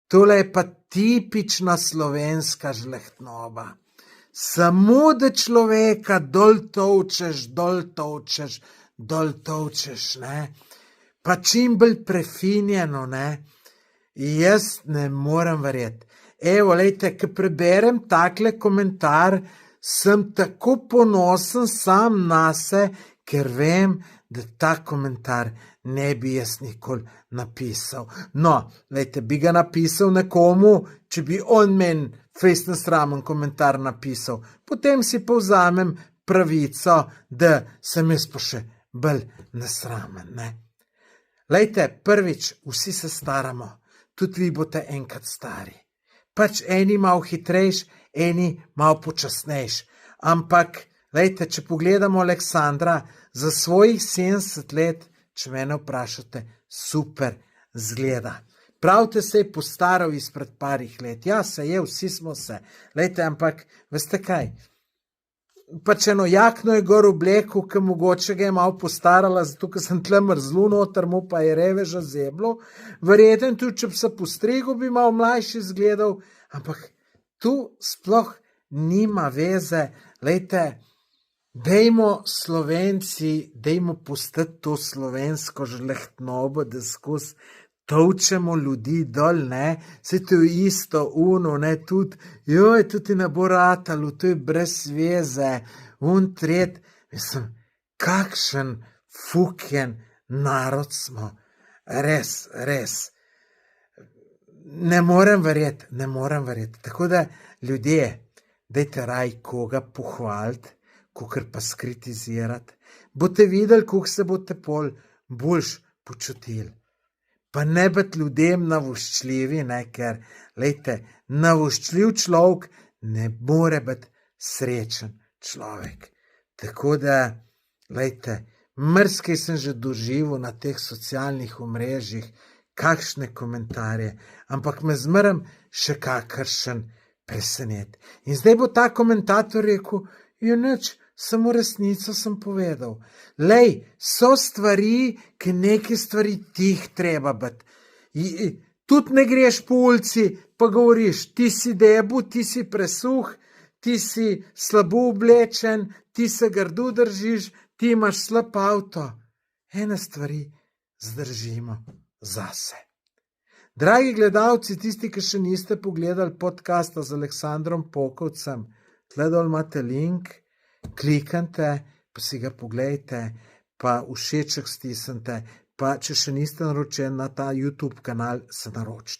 tole je pa tipična slovenska žlehtnoba. Samo da človeka dol tolčeš, ne. Pa čim bolj prefinjeno, ne. Jaz ne morem verjeti. Evo, lejte, ko preberem takle komentar, sem tako ponosen sam nase, ker vem, da ta komentar ne bi jaz nikoli napisal. No, lejte, bi ga napisal nekomu, če bi on meni fejst nesramen komentar napisal. Potem si povzamem pravico, da sem jaz pa še bolj nesramen, ne. Lejte, prvič, vsi se staramo, tudi vi boste enkrat stari. Pač eni malo hitrejš, eni malo počasnejš. Ampak, lejte, če pogledamo Aleksandra, za svojih 70 let, če mene vprašate, super zgleda. Pravite, se je postaral izpred parih let. Ja, se je, vsi smo se. Lejte, ampak, veste kaj? Pač eno jakno je gor oblekel, ki mogoče ga je malo postarala, zato ker sem tle mrzlu noter, mu pa je reveža zeblo. Verjetno tudi, če bi se postrigel, bi malo mlajši izgledal, ampak tu sploh nima veze. Lejte, dejmo Slovenci, dejmo pustiti to slovensko žlehtnobo, da skozi tolčemo ljudi dol, ne, se to je isto, ne, tudi, tudi ne bo ratalo, to je brez veze, tret, mislim, kakšen fukjen narod smo, res, ne morem verjeti, tako da, ljudje, dajte raj koga pohvaliti, kakor pa skritizirati, boste videli, kako se boste pol boljš počutili. Pa ne biti ljudem navoščljivi, ne, ker, lejte, navoščljiv človek ne more biti srečen človek. Tako da, lejte, marsikaj sem že doživel na teh socialnih omrežjih, kakšne komentarje, ampak me zmeraj še kakršen preseneti. In zdaj bo ta komentator rekel, nič, samo resnico sem povedal. Lej, so stvari, ki neke stvari tih treba biti. Tudi ne greš po ulici, pa govoriš, ti si debu, ti si presuh, ti si slabo oblečen, ti se grdo držiš, ti imaš slab avto. Ene stvari zdržimo zase. Dragi gledalci, tisti, ki še niste pogledali podcasta z Aleksandrom Pokovcem, tle dol imate link, kliknite, pa si ga poglejte, pa všeček stisnite, pa če še niste naročeni na ta YouTube kanal, se naročite.